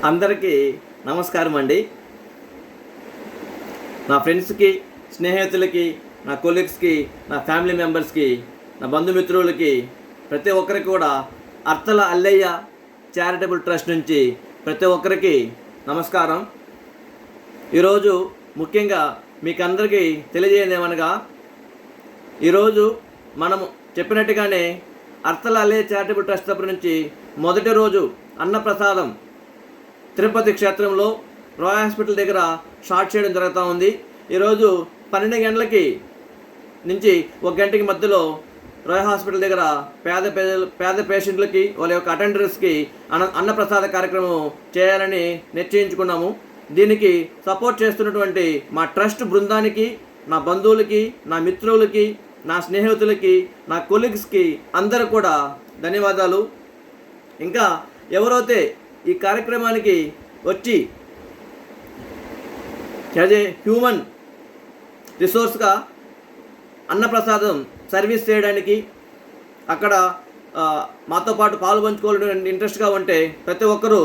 అందరికీ నమస్కారం అండి. నా ఫ్రెండ్స్కి, స్నేహితులకి, నా కొలీగ్స్కి, నా ఫ్యామిలీ మెంబర్స్కి, నా బంధుమిత్రులకి, ప్రతి ఒక్కరికి కూడా అర్తల అల్లయ్య చారిటబుల్ ట్రస్ట్ నుంచి ప్రతి ఒక్కరికి నమస్కారం. ఈరోజు ముఖ్యంగా మీకు అందరికీ తెలియజేయదేమనగా, ఈరోజు మనము చెప్పినట్టుగానే అర్తల అల్లయ్య చారిటబుల్ ట్రస్ట్ తరపు నుంచి మొదటి రోజు అన్నప్రసాదం తిరుపతి క్షేత్రంలో రాయల్ హాస్పిటల్ దగ్గర స్టార్ట్ చేయడం జరుగుతూ ఉంది. ఈరోజు 12 గంటలకి నుంచి 1 గంటకి మధ్యలో రాయల్ హాస్పిటల్ దగ్గర పేద పేషెంట్లకి వాళ్ళ యొక్క అటెండర్స్కి అన్నప్రసాద కార్యక్రమం చేయాలని నిశ్చయించుకున్నాము. దీనికి సపోర్ట్ చేస్తున్నటువంటి మా ట్రస్ట్ బృందానికి, నా బంధువులకి, నా మిత్రులకి, నా స్నేహితులకి, నా కొలీగ్స్కి అందరూ కూడా ధన్యవాదాలు. ఇంకా ఎవరైతే ఈ కార్యక్రమానికి వచ్చి యాజ్ ఏ హ్యూమన్ రిసోర్స్గా అన్నప్రసాదం సర్వీస్ చేయడానికి అక్కడ మాతో పాటు పాల్పంచుకోవాలని ఇంట్రెస్ట్గా ఉంటే ప్రతి ఒక్కరూ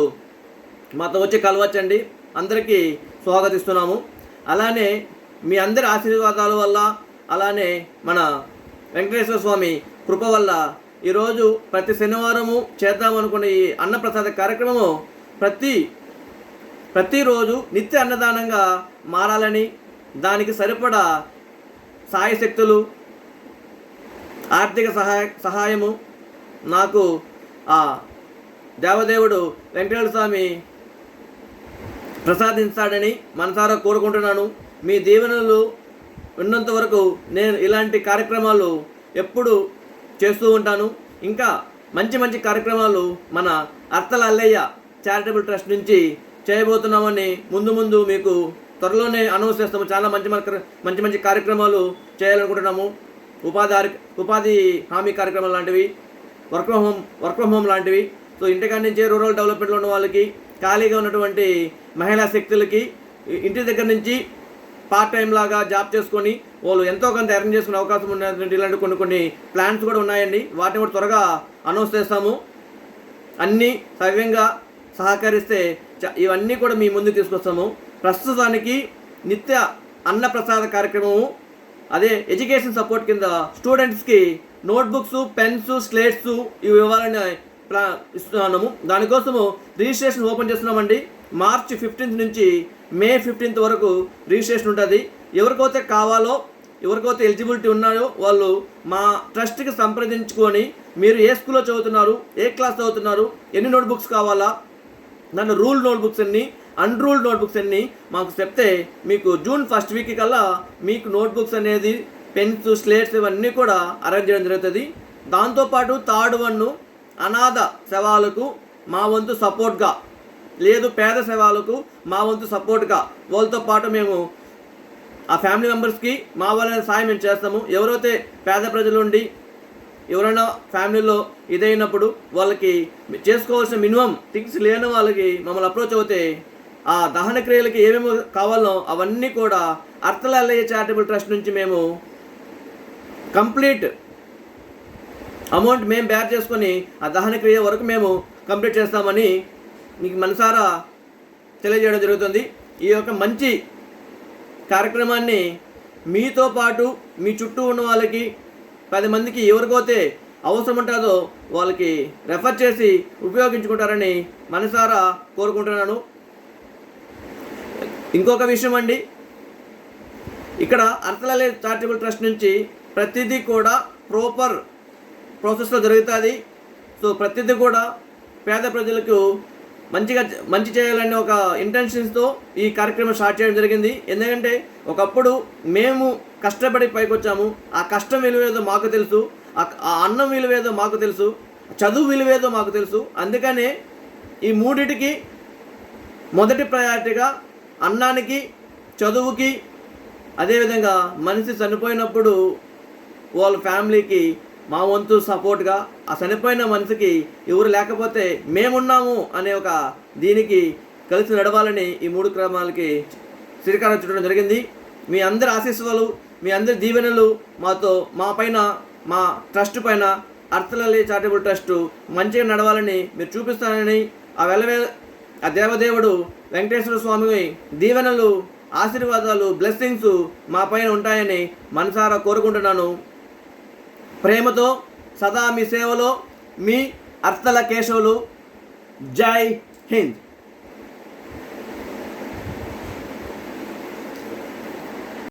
మాతో వచ్చి కలవచ్చండి. అందరికీ స్వాగతిస్తున్నాము. అలానే మీ అందరి ఆశీర్వాదాల వల్ల, అలానే మన వెంకటేశ్వర స్వామి కృప వల్ల ఈరోజు ప్రతి శనివారము చేద్దామనుకున్న ఈ అన్నప్రసాద కార్యక్రమము ప్రతిరోజు నిత్య అన్నదానంగా మారాలని, దానికి సరిపడా సాయశక్తులు, ఆర్థిక సహాయము నాకు ఆ దేవదేవుడు వెంకటేశ్వర స్వామి ప్రసాదించాడని మనసారా కోరుకుంటున్నాను. మీ దీవెనలు ఉన్నంత వరకు నేను ఇలాంటి కార్యక్రమాలు ఎప్పుడు చేస్తూ ఉంటాను. ఇంకా మంచి మంచి కార్యక్రమాలు మన అర్తల అల్లయ్య చారిటబుల్ ట్రస్ట్ నుంచి చేయబోతున్నామని ముందు మీకు త్వరలోనే అనౌన్స్ చేస్తాము. చాలా మంచి మంచి కార్యక్రమాలు చేయాలనుకుంటున్నాము. ఉపాధి హామీ కార్యక్రమాలు లాంటివి, వర్క్ ఫ్రమ్ హోమ్ లాంటివి. సో ఇంటికాడి నుంచి రూరల్ డెవలప్మెంట్లో ఉన్న వాళ్ళకి, ఖాళీగా ఉన్నటువంటి మహిళా శక్తులకి ఇంటి దగ్గర నుంచి పార్ట్ టైం లాగా జాబ్ చేసుకొని వాళ్ళు ఎంతో కొంత ఎర్న్ చేసుకునే అవకాశం ఉన్నటువంటి ఇలాంటి కొన్ని ప్లాన్స్ కూడా ఉన్నాయండి. వాటిని కూడా త్వరగా అనౌన్స్ చేస్తాము. అన్నీ సవ్యంగా సహకరిస్తే ఇవన్నీ కూడా మీ ముందుకు తీసుకొస్తాము. ప్రస్తుతానికి నిత్య అన్నప్రసాద కార్యక్రమము, అదే ఎడ్యుకేషన్ సపోర్ట్ కింద స్టూడెంట్స్కి నోట్బుక్స్, పెన్స్, స్లేట్స్ ఇవి ఇవ్వాలని ఇస్తున్నాము. దానికోసము రిజిస్ట్రేషన్ ఓపెన్ చేస్తున్నామండి. మార్చి 15 నుంచి మే 15 వరకు రిజిస్ట్రేషన్ ఉంటుంది. ఎవరికైతే కావాలో, ఎవరికైతే ఎలిజిబిలిటీ ఉన్నాయో వాళ్ళు మా ట్రస్ట్కి సంప్రదించుకొని, మీరు ఏ స్కూల్లో చదువుతున్నారు, ఏ క్లాస్ చదువుతున్నారు, ఎన్ని నోట్బుక్స్ కావాలా, దాంట్లో రూల్ నోట్బుక్స్ ఎన్ని, అన్రూల్డ్ నోట్బుక్స్ ఎన్ని మాకు చెప్తే మీకు జూన్ 1st వీక్ కల్లా మీకు నోట్బుక్స్ అనేది, పెన్స్, స్లేట్స్ ఇవన్నీ కూడా అరేంజ్ చేయడం జరుగుతుంది. దాంతోపాటు థర్డ్ వన్ అనాథ శవాలకు మా వంతు సపోర్ట్గా, లేదు పేద శవాలకు మా వంతు సపోర్ట్గా వాళ్ళతో పాటు మేము ఆ ఫ్యామిలీ మెంబర్స్కి మా వాళ్ళ సాయం మేము చేస్తాము. ఎవరైతే పేద ప్రజలు ఉండి ఎవరైనా ఫ్యామిలీలో ఇదైనప్పుడు వాళ్ళకి చేసుకోవాల్సిన మినిమం థింగ్స్ లేని వాళ్ళకి మమ్మల్ని అప్రోచ్ అవుతే ఆ దహన క్రియలకి ఏమేమి కావాలో అవన్నీ కూడా అర్తల అల్లయ్య చారిటబుల్ ట్రస్ట్ నుంచి మేము కంప్లీట్ అమౌంట్ మేము బేర్ చేసుకొని ఆ దహన క్రియ వరకు మేము కంప్లీట్ చేస్తామని మీకు మనసారా తెలియజేయడం జరుగుతుంది. ఈ యొక్క మంచి కార్యక్రమాన్ని మీతో పాటు మీ చుట్టూ ఉన్న వాళ్ళకి 10 మందికి ఎవరికైతే అవసరం ఉంటుందో వాళ్ళకి రెఫర్ చేసి ఉపయోగించుకుంటారని మనసారా కోరుకుంటున్నాను. ఇంకొక విషయం అండి, ఇక్కడ అర్తల అల్లయ్య చారిటబుల్ ట్రస్ట్ నుంచి ప్రతిదీ కూడా ప్రాపర్ ప్రాసెస్లో జరుగుతుంది. సో ప్రతిదీ కూడా పేద ప్రజలకు మంచి చేయాలనే ఒక ఇంటెన్షన్స్తో ఈ కార్యక్రమం స్టార్ట్ చేయడం జరిగింది. ఎందుకంటే ఒకప్పుడు మేము కష్టపడి పైకి వచ్చాము. ఆ కష్టం విలువేదో మాకు తెలుసు, ఆ అన్నం విలువేదో మాకు తెలుసు, చదువు విలువేదో మాకు తెలుసు. అందుకనే ఈ మూడిటికి మొదటి ప్రయారిటీగా అన్నానికి, చదువుకి, అదేవిధంగా మనిషి చనిపోయినప్పుడు వాళ్ళ ఫ్యామిలీకి మా వంతు సపోర్ట్గా, ఆ చనిపోయిన మనిషికి ఎవరు లేకపోతే మేమున్నాము అనే ఒక దీనికి కలిసి నడవాలని ఈ 3 క్రమాలకి శ్రీకారం చుట్టడం జరిగింది. మీ అందరి ఆశీస్సులు, మీ అందరి దీవెనలు మాతో, మా పైన, మా ట్రస్ట్ పైన, అర్తల అల్లయ్య చారిటబుల్ ట్రస్ట్ మంచిగా నడవాలని మీరు చూపిస్తానని, ఆ ఆ దేవదేవుడు వెంకటేశ్వర స్వామి దీవెనలు, ఆశీర్వాదాలు, బ్లెస్సింగ్స్ మా పైన ఉంటాయని మనసారా కోరుకుంటున్నాను. ప్రేమతో సదా మీ సేవలో మీ అర్తల కేశవులు. జై హింద్.